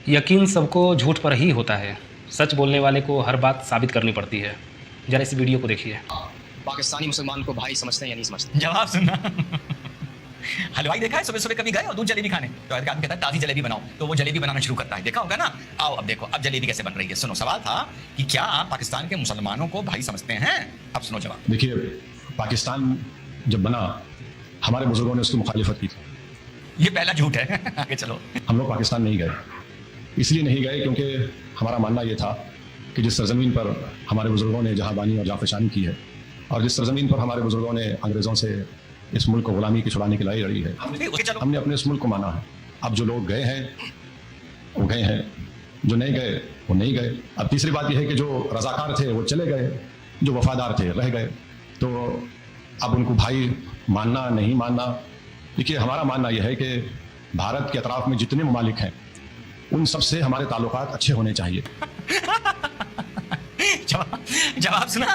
यकीन सबको झूठ पर ही होता है। सच बोलने वाले को हर बात साबित करनी पड़ती है। ज़रा इस वीडियो को देखिए। पाकिस्तानी मुसलमान को भाई समझते हैं या नहीं समझते? जवाब सुनना। हलवाई देखा है, सुबह सुबह कभी गए और दूध जलेबी खाने, तो आदमी कहता है ताजी जलेबी बनाओ, तो वो जलेबी बनाना शुरू करता है, देखा होगा ना। आओ अब देखो अब जलेबी कैसे बन रही है। सुनो, सवाल था कि क्या आप पाकिस्तान के मुसलमानों को भाई समझते हैं? अब सुनो जवाब। देखिए, पाकिस्तान जब बना, हमारे बुजुर्गों ने उसकी मुखालिफत की थी। ये पहला झूठ है। आगे चलो। हम लोग पाकिस्तान नहीं गए, इसलिए नहीं गए क्योंकि हमारा मानना यह था कि जिस सरजमीन पर हमारे बुजुर्गों ने जहांबानी और जाफरशानी की है, और जिस सरजमीन पर हमारे बुजुर्गों ने अंग्रेज़ों से इस मुल्क को गुलामी की छुड़ाने की लड़ाई लड़ी है, हमने अपने इस मुल्क को माना है। अब जो लोग गए हैं वो गए हैं, जो नहीं गए वो नहीं गए। अब तीसरी बात यह है कि जो रजाकार थे वो चले गए, जो वफादार थे रह गए। तो अब उनको भाई मानना नहीं मानना, देखिए हमारा मानना यह है कि भारत के अतराफ में जितने ममालिक हैं उन सब से हमारे ताल्लुकात अच्छे होने चाहिए। जवाब सुना।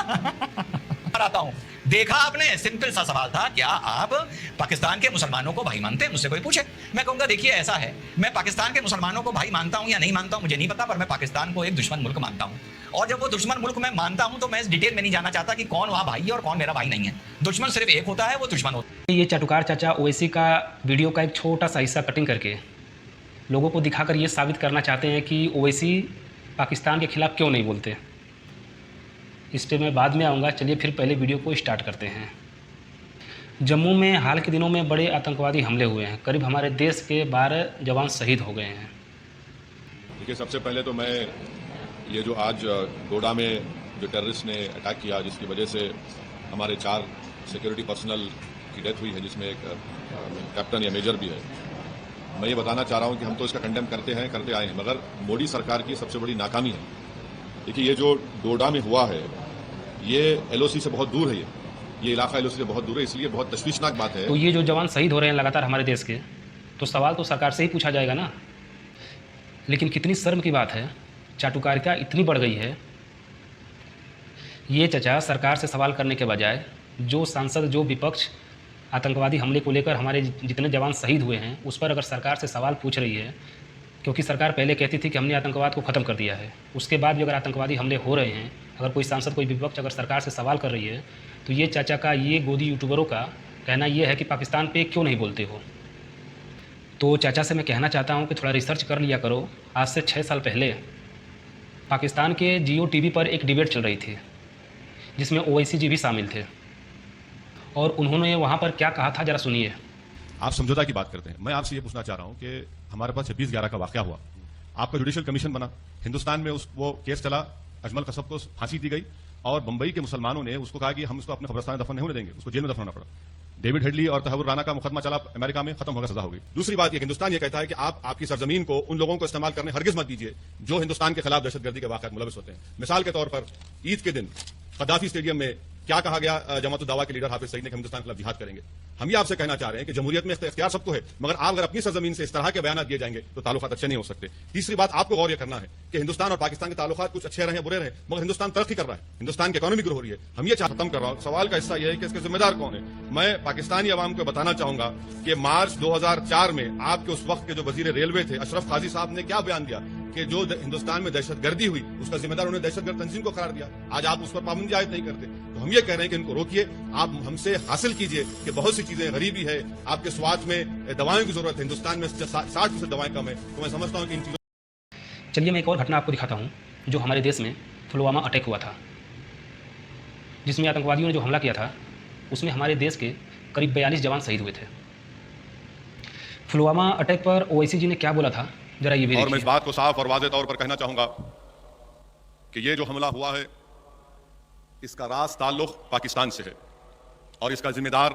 आता हूं, देखा आपने, सिंपल सा सवाल था, क्या आप पाकिस्तान के मुसलमानों को भाई मानते हैं? मुझसे कोई पूछे, मैं कहूंगा देखिए ऐसा है, मैं पाकिस्तान के मुसलमानों को भाई मानता हूं या नहीं मानता हूं मुझे नहीं पता, पर मैं पाकिस्तान को एक दुश्मन मुल्क मानता हूं। और जब वो दुश्मन मुल्क मैं मानता हूं तो मैं इस डिटेल में नहीं जाना चाहता कि कौन वहां भाई है और कौन मेरा भाई नहीं है। दुश्मन सिर्फ एक होता है, वो दुश्मन होता है। ये चाटुकार चाचा ओवैसी का वीडियो का एक छोटा सा हिस्सा कटिंग करके लोगों को दिखाकर ये साबित करना चाहते हैं कि ओवैसी पाकिस्तान के खिलाफ क्यों नहीं बोलते। इस पर मैं बाद में आऊँगा। चलिए फिर पहले वीडियो को स्टार्ट करते हैं। जम्मू में हाल के दिनों में बड़े आतंकवादी हमले हुए हैं। करीब हमारे देश के 12 जवान शहीद हो गए हैं। देखिए, सबसे पहले तो मैं ये जो आज डोडा में जो टेररिस्ट ने अटैक किया, जिसकी वजह से हमारे 4 सिक्योरिटी पर्सनल की डेथ हुई है, जिसमें एक कैप्टन या मेजर भी है, मैं ये बताना चाह रहा हूँ कि हम तो इसका कंडेम करते आए हैं, मगर मोदी सरकार की सबसे बड़ी नाकामी है। देखिए, ये जो डोडा में हुआ है ये एलओसी से बहुत दूर है, ये इलाका एलओसी से बहुत दूर है, इसलिए बहुत तशवीशनाक बात है। तो ये जो जवान शहीद हो रहे हैं लगातार हमारे देश के, तो सवाल तो सरकार से ही पूछा जाएगा ना। लेकिन कितनी शर्म की बात है, चाटुकारिता इतनी बढ़ गई है। ये चचा सरकार से सवाल करने के बजाय जो सांसद, जो विपक्ष आतंकवादी हमले को लेकर हमारे जितने जवान शहीद हुए हैं उस पर अगर सरकार से सवाल पूछ रही है, क्योंकि सरकार पहले कहती थी कि हमने आतंकवाद को ख़त्म कर दिया है, उसके बाद भी अगर आतंकवादी हमले हो रहे हैं, अगर कोई सांसद, कोई विपक्ष अगर सरकार से सवाल कर रही है, तो ये चाचा का, ये गोदी यूट्यूबरों का कहना ये है कि पाकिस्तान पे क्यों नहीं बोलते हो। तो चाचा से मैं कहना चाहता हूँ कि थोड़ा रिसर्च कर लिया करो। आज से 6 साल पहले पाकिस्तान के जियो टीवी पर एक डिबेट चल रही थी जिसमें ओवैसी जी भी शामिल थे, और उन्होंने वहाँ पर क्या कहा था, ज़रा सुनिए। आप समझौता की बात करते हैं, मैं आपसे ये पूछना चाह रहा हूं कि हमारे पास 26/11 का वाकया हुआ, आपका जुडिशियल कमीशन बना, हिंदुस्तान में वो केस चला, अजमल कसब को फांसी दी गई, और बंबई के मुसलमानों ने उसको कहा कि हम उसको अपने कब्रिस्तान में दफन नहीं होने देंगे, उसको जेल में दफनाना पड़ा। डेविड हेडली और तहव्वुर राना का मुकदमा चला अमेरिका में, खत्म होगा, सजा हो गई। दूसरी बात ये, हिंदुस्तान ये कहता है कि आप आपकी सरजमीन को उन लोगों को इस्तेमाल करने हरगिज मत दीजिए जो हिंदुस्तान के खिलाफ दहशतगर्दी के वाकयात मुलविस होते हैं। मिसाल के तौर पर ईद के दिन कद्दाफी स्टेडियम में क्या कहा गया, जमात दावा के लीडर हाफिज सईद ने कि हिंदुस्तान के खिलाफ जिहाद करेंगे। हम ये आपसे कहना चाह रहे हैं कि जमहूरियत में इख्तियार सबको है, मगर आप अगर अपनी सरजमीन से इस तरह के बयान दिए जाएंगे तो ताल्लुकात अच्छे नहीं हो सकते। तीसरी बात, आपको गौर यह करना है कि हिंदुस्तान और पाकिस्तान के ताल्लुकात कुछ अच्छे रहे बुरे रहे, मगर हिंदुस्तान तरक्की कर रहा है, हिंदुस्तान की इकोनॉमी ग्रो हो रही है। हम ये खत्म कर रहा हूं, सवाल का हिस्सा यह है कि इसके जिम्मेदार कौन है। मैं पाकिस्तानी अवाम को बताना चाहूंगा कि मार्च 2004 में आपके उस वक्त के जो वजीर रेलवे थे अशरफ काजी साहब ने क्या बयान दिया कि जो हिंदुस्तान में दहशतगर्दी हुई उसका जिम्मेदार उन्होंने दहशतगर्द तंजीम को करार दिया। आज आप उस पर पाबंदी आयद नहीं करते, तो हम ये कह रहे हैं कि इनको रोकिए, आप हमसे हासिल कीजिए कि बहुत सी चीजें, गरीबी है, आपके स्वास्थ्य में दवाओं की जरूरत है, हिंदुस्तान में 60% दवाएं कम है, तो मैं समझता हूं कि इन चीजों। चलिए मैं एक और घटना आपको दिखाता हूँ जो हमारे देश में पुलवामा अटैक हुआ था, जिसमें आतंकवादियों ने जो हमला किया था उसमें हमारे देश के करीब 42 जवान शहीद हुए थे। पुलवामा अटैक पर ओवैसी जी ने क्या बोला था, जरा ये भी और मैं इस बात को साफ और वाज़ेह तौर पर कहना चाहूंगा कि ये जो हमला हुआ है इसका राज ताल्लुक पाकिस्तान से है, और इसका जिम्मेदार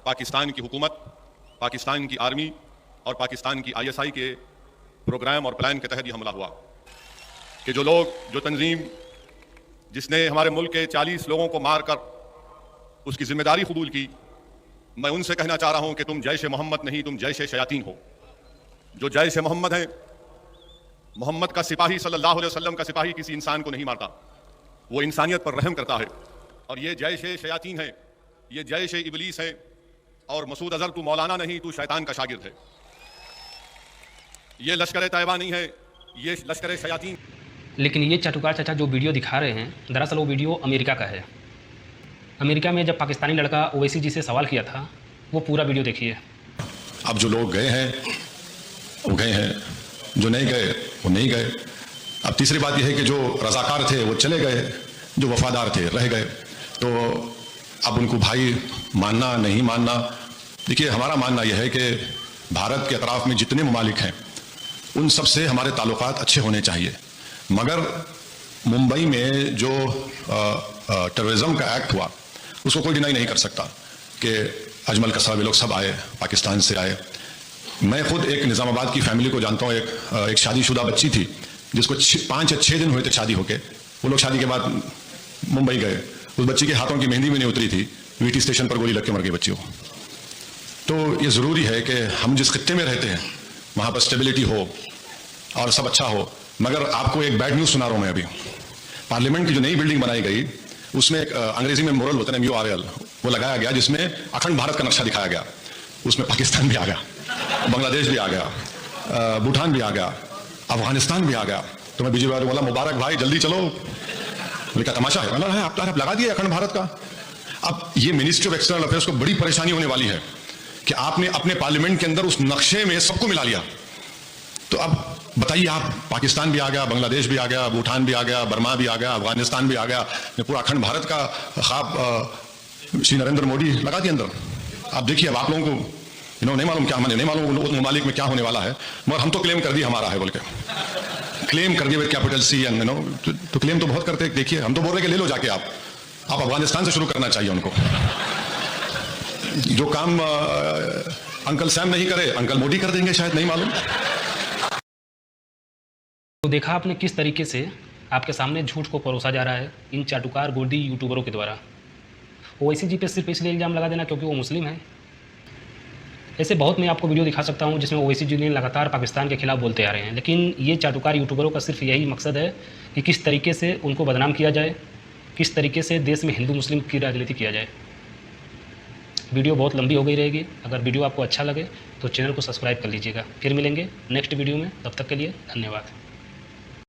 पाकिस्तान की हुकूमत, पाकिस्तान की आर्मी और पाकिस्तान की ISI के प्रोग्राम और प्लान के तहत ये हमला हुआ। कि जो लोग, जो तंजीम जिसने हमारे मुल्क के 40 लोगों को मारकर उसकी जिम्मेदारी कबूल की, मैं उनसे कहना चाह रहा हूं कि तुम जैश मोहम्मद नहीं, तुम जैश शयातीन हो। जो जैश मोहम्मद है, मोहम्मद का सिपाही, सल्लल्लाहु अलैहि वसल्लम का सिपाही किसी इंसान को नहीं मारता, वो इंसानियत पर रहम करता है। और ये जैश शयातीन है, ये जैश इबलीस है, और मसूद अजहर तू मौलाना नहीं, तू शैतान का शागिर्द है। ये लश्कर तैयबा नहीं है, ये लश्कर शयातीन। लेकिन ये चाटुकार चाचा जो वीडियो दिखा रहे हैं, दरअसल वो वीडियो अमेरिका का है। अमेरिका में जब पाकिस्तानी लड़का ओवैसी जी से सवाल किया था, वो पूरा वीडियो देखिए। अब जो लोग गए हैं वो गए हैं, जो नहीं गए वो नहीं गए। अब तीसरी बात यह है कि जो रजाकार थे वो चले गए, जो वफादार थे रह गए। तो अब उनको भाई मानना नहीं मानना, देखिए हमारा मानना यह है कि भारत के अतराफ में जितने ममालिक हैं उन सब से हमारे ताल्लुकात अच्छे होने चाहिए, मगर मुंबई में जो टेररिज्म का एक्ट हुआ उसको कोई डिनाई नहीं कर सकता कि अजमल कसाब लोग सब आए, पाकिस्तान से आए। मैं खुद एक निज़ामाबाद की फैमिली को जानता हूँ, एक शादीशुदा बच्ची थी जिसको 5 या 6 दिन हुए थे शादी होके। वो लोग शादी के बाद मुंबई गए, उस बच्ची के हाथों की मेहंदी भी नहीं उतरी थी, वीटी स्टेशन पर गोली लग के मर गई बच्ची को। तो ये ज़रूरी है कि हम जिस खित्ते में रहते हैं वहाँ पर स्टेबिलिटी हो और सब अच्छा हो। मगर आपको एक बैड न्यूज़ सुना रहा हूँ मैं अभी। पार्लियामेंट की जो नई बिल्डिंग बनाई गई उसमें एक अंग्रेजी में मोरल होता है MURAL, वो लगाया गया जिसमें अखंड भारत का नक्शा दिखाया गया। उसमें पाकिस्तान भी आ गया, बांग्लादेश भी आ गया, भूटान भी आ गया, अफगानिस्तान भी आ गया। तो मैं बीजेपी वाले बोला मुबारक भाई जल्दी चलो। बोले क्या तमाशा है? है आप लगा दिए अखंड भारत का। अब ये मिनिस्ट्री ऑफ एक्सटर्नल अफेयर्स को बड़ी परेशानी होने वाली है कि आपने अपने पार्लियामेंट के अंदर उस नक्शे में सबको मिला लिया। तो अब बताइए आप, पाकिस्तान भी आ गया, बांग्लादेश भी आ गया, भूटान भी आ गया, बर्मा भी आ गया, अफगानिस्तान भी आ गया, पूरा अखंड भारत का ख्वाब श्री नरेंद्र मोदी लगा दिए अंदर। आप देखिए, अब आप लोगों को नहीं मालूम क्या, मैंने नहीं मालूम उस ममालिक में क्या होने वाला है, मगर हम तो क्लेम कर दिए हमारा है बोल के, क्लेम कर दिए विद कैपिटल C एंड तो क्लेम तो बहुत करते हैं। देखिए हम तो बोल रहे कि ले लो जाके आप अफगानिस्तान से शुरू करना चाहिए उनको। जो काम अंकल सैम नहीं करे अंकल मोदी कर देंगे शायद, नहीं मालूम। तो देखा आपने किस तरीके से आपके सामने झूठ को परोसा जा रहा है इन चाटुकार गोल्डी यूट्यूबरों के द्वारा। ओवैसी जी पे सिर्फ इसलिए इल्ज़ाम लगा देना क्योंकि वो मुस्लिम है। ऐसे बहुत मैं आपको वीडियो दिखा सकता हूँ जिसमें ओवैसी जी ने लगातार पाकिस्तान के खिलाफ बोलते आ रहे हैं, लेकिन ये चाटुकार यूट्यूबरों का सिर्फ यही मकसद है कि किस तरीके से उनको बदनाम किया जाए, किस तरीके से देश में हिंदू मुस्लिम की राजनीति किया जाए। वीडियो बहुत लंबी हो गई रहेगी। अगर वीडियो आपको अच्छा लगे तो चैनल को सब्सक्राइब कर लीजिएगा। फिर मिलेंगे नेक्स्ट वीडियो में, तब तक के लिए धन्यवाद।